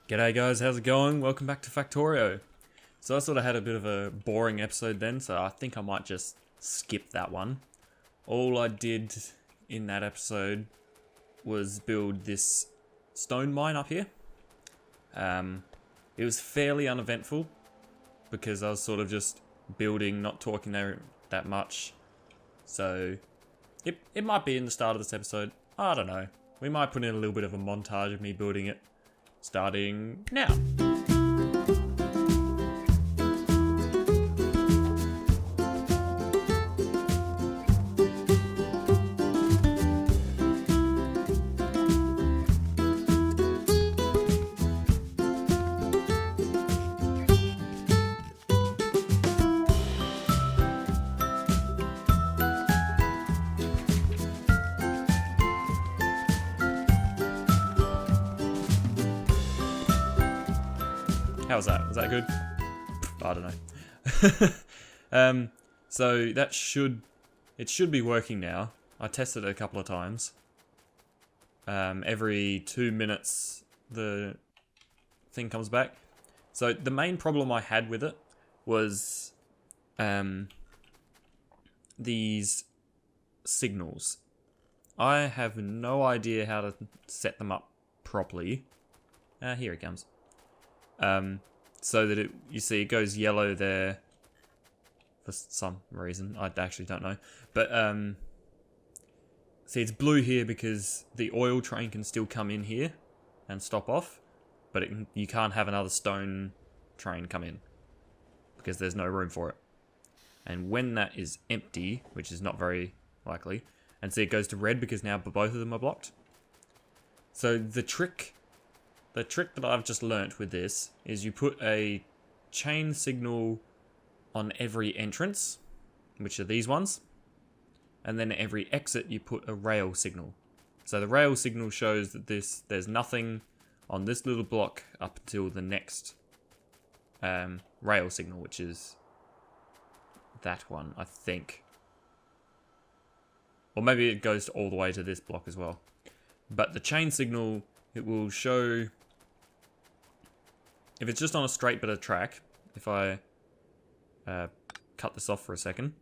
G'day guys, how's it going? Welcome back to Factorio. So I sort of had a bit of a boring episode then, so I think I might just skip that one. All I did in that episode was build this stone mine up here. It was fairly uneventful because I was sort of just building, not talking there that much. So it might be in the start of this episode. I don't know. We might put in a little bit of a montage of me building it. Starting now. How was that? Was that good? I don't know. So that should be working now. I tested it a couple of times. Every 2 minutes the thing comes back. So the main problem I had with it was these signals. I have no idea how to set them up properly. Here it comes. So that you see it goes yellow there for some reason. I actually don't know. But, see it's blue here because the oil train can still come in here and stop off. But you can't have another stone train come in because there's no room for it. And when that is empty, which is not very likely, and see it goes to red because now both of them are blocked. So the trick that I've just learnt with this is you put a chain signal on every entrance, which are these ones, and then every exit you put a rail signal. So the rail signal shows that there's nothing on this little block up until the next rail signal, which is that one, I think. Or maybe it goes all the way to this block as well. But the chain signal, it will show... If it's just on a straight bit of track, if I cut this off for a second,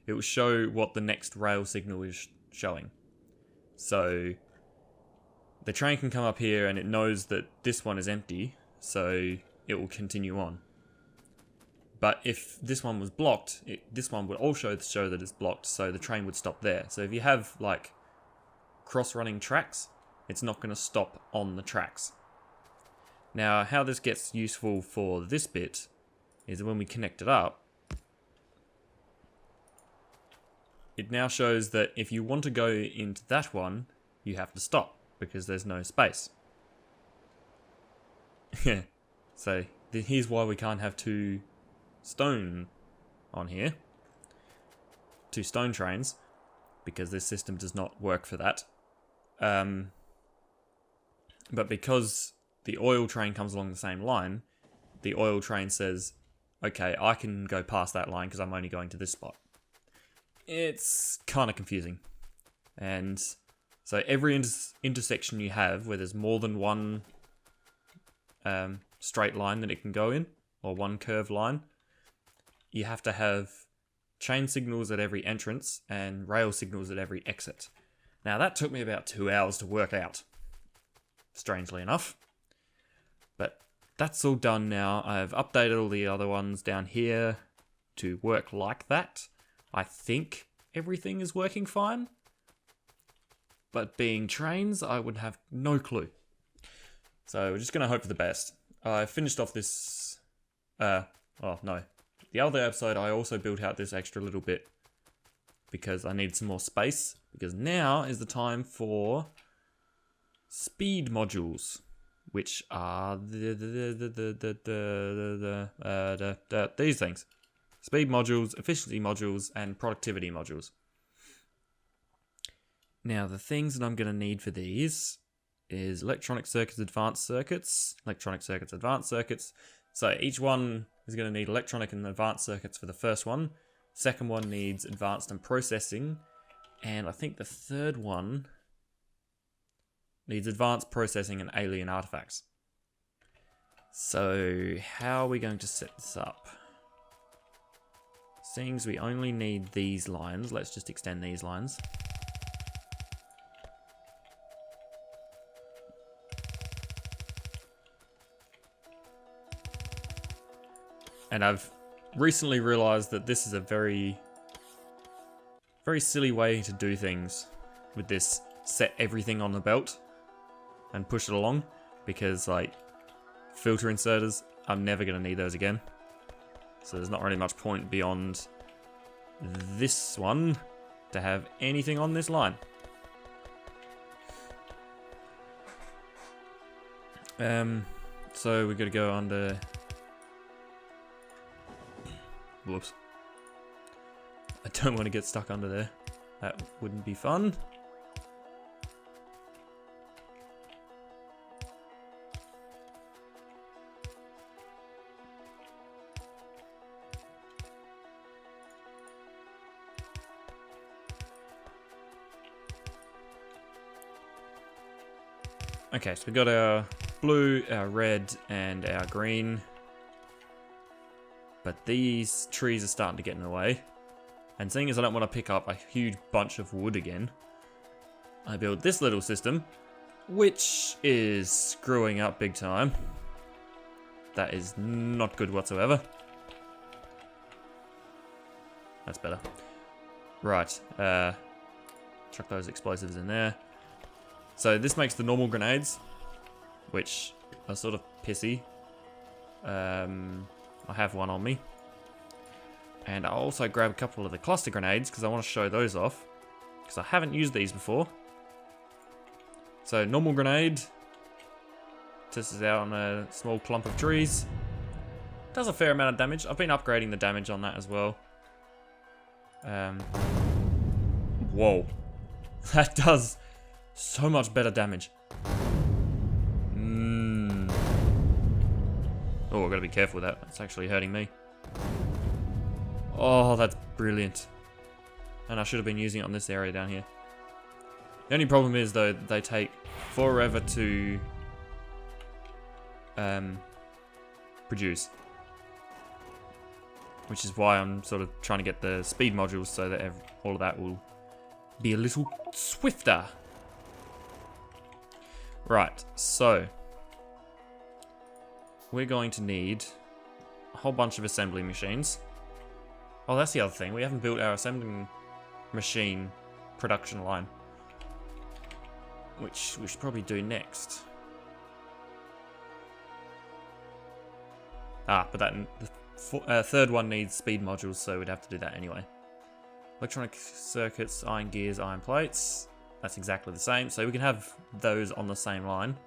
it will show what the next rail signal is showing. So the train can come up here and it knows that this one is empty, so it will continue on. But if this one was blocked, this one would also show that it's blocked, so the train would stop there. So if you have like cross-running tracks, it's not going to stop on the tracks. Now, how this gets useful for this bit is when we connect it up, it now shows that if you want to go into that one, you have to stop because there's no space. Yeah. So here's why we can't have two stone on here. Two stone trains, because this system does not work for that. But because the oil train comes along the same line, the oil train says, okay, I can go past that line because I'm only going to this spot. It's kind of confusing. And so every intersection you have where there's more than one straight line that it can go in, or one curved line, you have to have chain signals at every entrance and rail signals at every exit. Now that took me about 2 hours to work out, strangely enough. But that's all done now. I've updated all the other ones down here to work like that. I think everything is working fine. But being trains, I would have no clue. So we're just going to hope for the best. I finished off this... oh, no. The other episode, I also built out this extra little bit because I needed some more space. Because now is the time for speed modules, which are these things. Speed modules, efficiency modules, and productivity modules. Now, the things that I'm going to need for these is electronic circuits, advanced circuits, electronic circuits, advanced circuits. So each one is going to need electronic and advanced circuits for the first one. Second one needs advanced and processing. And I think the third one needs advanced processing and alien artifacts. So, how are we going to set this up? Seeing as we only need these lines, let's just extend these lines. And I've recently realized that this is a very silly way to do things with this set everything on the belt and push it along, because like filter inserters, I'm never going to need those again. So there's not really much point beyond this one to have anything on this line. So we're going to go under... Whoops. I don't want to get stuck under there. That wouldn't be fun. Okay, so we got our blue, our red, and our green. But these trees are starting to get in the way. And seeing as I don't want to pick up a huge bunch of wood again, I built this little system, which is screwing up big time. That is not good whatsoever. That's better. Right, chuck those explosives in there. So this makes the normal grenades, which are sort of pissy. I have one on me. And I'll also grab a couple of the cluster grenades because I want to show those off, because I haven't used these before. So normal grenade. This is out on a small clump of trees. Does a fair amount of damage. I've been upgrading the damage on that as well. Whoa. That does so much better damage. Oh, I've got to be careful with that. That's actually hurting me. Oh, that's brilliant. And I should have been using it on this area down here. The only problem is, though, they take forever to produce. Which is why I'm sort of trying to get the speed modules so that all of that will be a little swifter. Right, so we're going to need a whole bunch of assembly machines. Oh, that's the other thing. We haven't built our assembling machine production line, which we should probably do next. Ah, but the third one needs speed modules, so we'd have to do that anyway. Electronic circuits, iron gears, iron plates. That's exactly the same, so we can have those on the same line.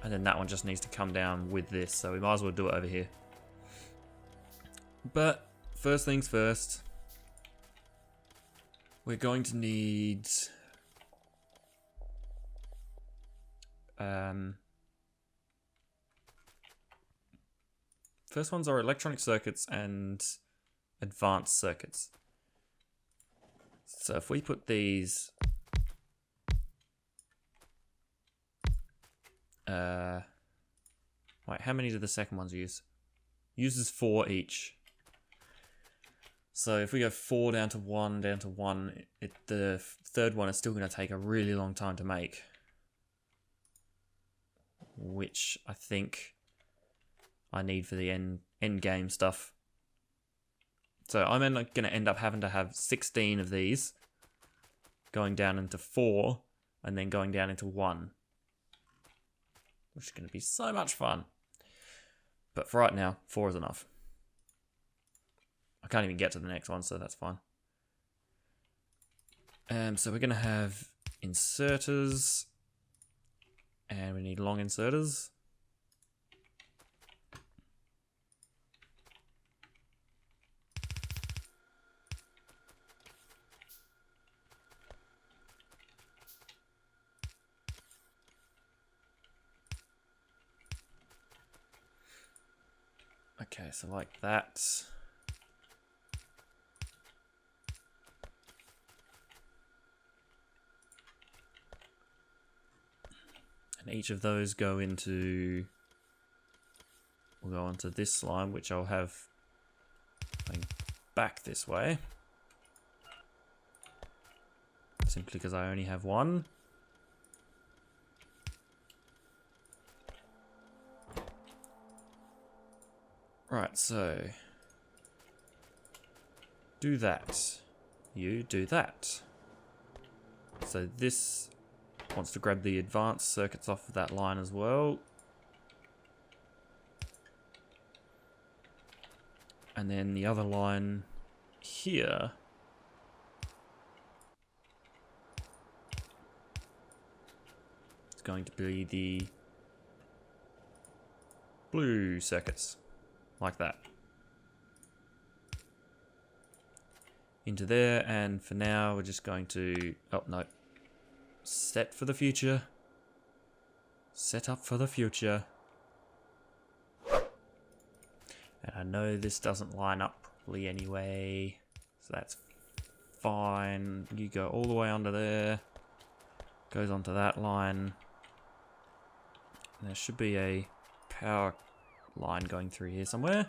And then that one just needs to come down with this, so we might as well do it over here. But first things first, we're going to need first ones are electronic circuits and advanced circuits. So if we put these wait, how many do the second ones use? Uses 4 each. So if we go 4 down to 1, the third one is still going to take a really long time to make. Which I think I need for the end game stuff. So I'm going to end up having to have 16 of these going down into 4 and then going down into 1. Which is going to be so much fun. But for right now, 4 is enough. I can't even get to the next one, so that's fine. So we're going to have inserters. And we need long inserters. Okay, so like that. And each of those go into... We'll go onto this line, which I'll have going back this way. Simply because I only have one. Right, so... Do that. You do that. So this wants to grab the advanced circuits off of that line as well. And then the other line here is going to be the blue circuits, like that. Into there, and for now we're just going to, oh no, set for the future. Set up for the future. And I know this doesn't line up properly anyway, so that's fine. You go all the way under there, goes onto that line. And there should be a power line going through here somewhere.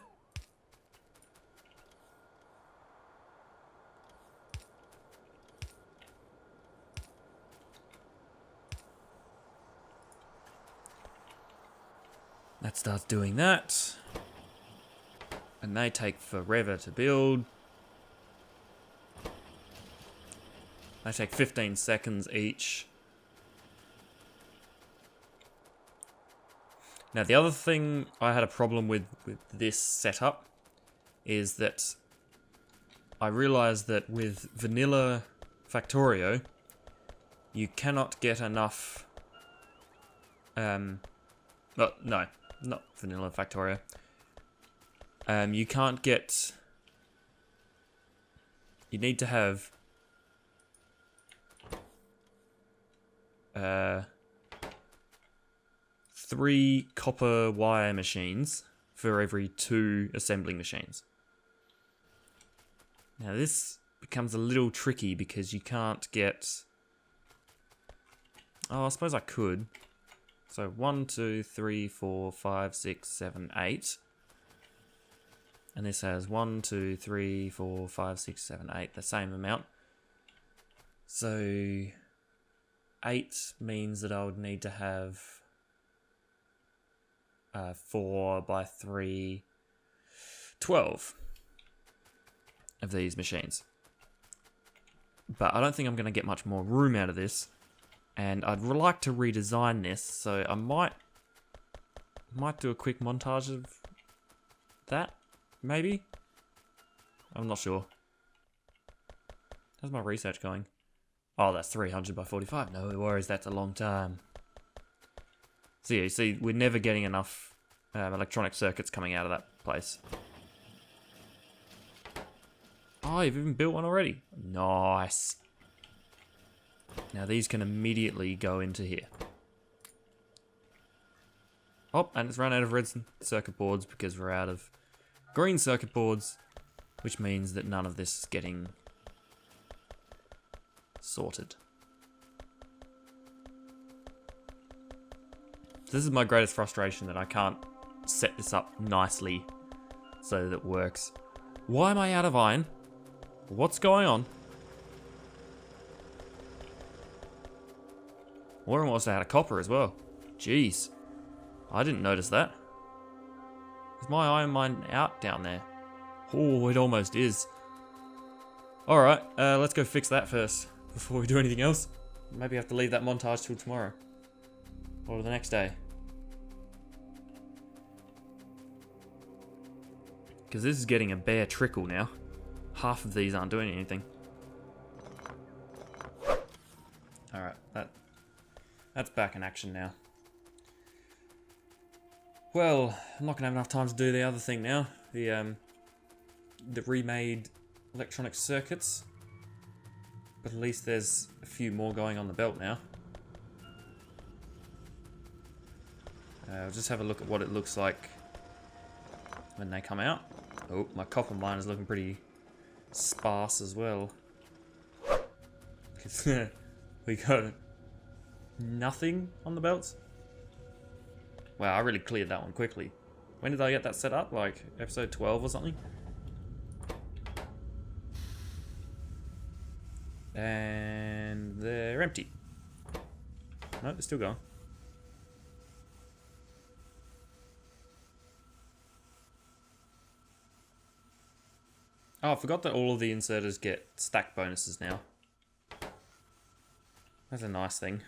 That starts doing that. And they take forever to build. They take 15 seconds each. Now the other thing I had a problem with this setup is that I realized that with vanilla Factorio, you cannot get enough... well, no, not vanilla Factorio. You can't get... You need to have... 3 copper wire machines for every 2 assembling machines. Now this becomes a little tricky because you can't get... Oh, I suppose I could. So 1, 2, 3, 4, 5, 6, 7, 8. And this has 1, 2, 3, 4, 5, 6, 7, 8, the same amount. So 8 means that I would need to have 4 by 3, 12 of these machines. But I don't think I'm going to get much more room out of this. And I'd like to redesign this, so I might do a quick montage of that, maybe? I'm not sure. How's my research going? Oh, that's 300 by 45. No worries, that's a long time. So yeah, you see, we're never getting enough electronic circuits coming out of that place. Oh, you've even built one already. Nice. Now these can immediately go into here. Oh, and it's run out of red circuit boards because we're out of green circuit boards, which means that none of this is getting sorted. This is my greatest frustration, that I can't set this up nicely so that it works. Why am I out of iron? What's going on? We're almost out of copper as well. Jeez. I didn't notice that. Is my iron mine out down there? Oh, it almost is. Alright, let's go fix that first before we do anything else. Maybe I have to leave that montage till tomorrow. Or the next day. Because this is getting a bare trickle now. Half of these aren't doing anything. Alright, that's back in action now. Well, I'm not going to have enough time to do the other thing now. The remade electronic circuits. But at least there's a few more going on the belt now. I'll just have a look at what it looks like when they come out. Oh, my copper mine is looking pretty sparse as well. We got nothing on the belts. Wow, I really cleared that one quickly. When did I get that set up? Like episode 12 or something? And they're empty. No, they're still going. Oh, I forgot that all of the inserters get stack bonuses now. That's a nice thing.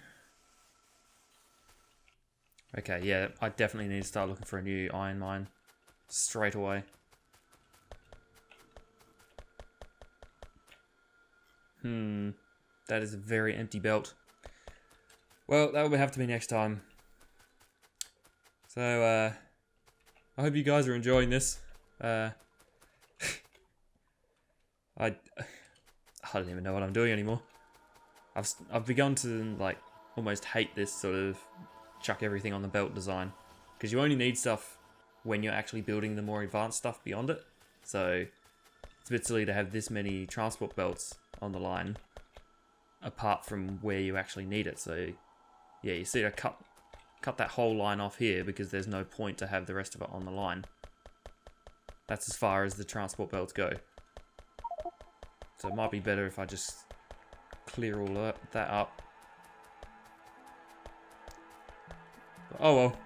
Okay, yeah, I definitely need to start looking for a new iron mine straight away. That is a very empty belt. Well, that will have to be next time. So, I hope you guys are enjoying this. I don't even know what I'm doing anymore. I've begun to like almost hate this sort of chuck everything on the belt design, because you only need stuff when you're actually building the more advanced stuff beyond it. So it's a bit silly to have this many transport belts on the line apart from where you actually need it. So yeah, you see I cut that whole line off here because there's no point to have the rest of it on the line. That's as far as the transport belts go. So it might be better if I just clear all that up. But oh well.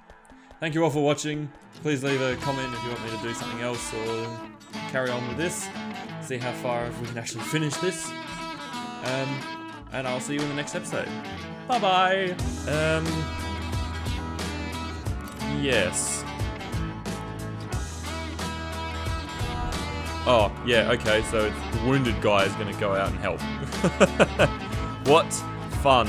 Thank you all for watching. Please leave a comment if you want me to do something else or carry on with this. See how far we can actually finish this. And I'll see you in the next episode. Bye bye. Yes. Oh, yeah, okay, so the wounded guy is going to go out and help. What fun.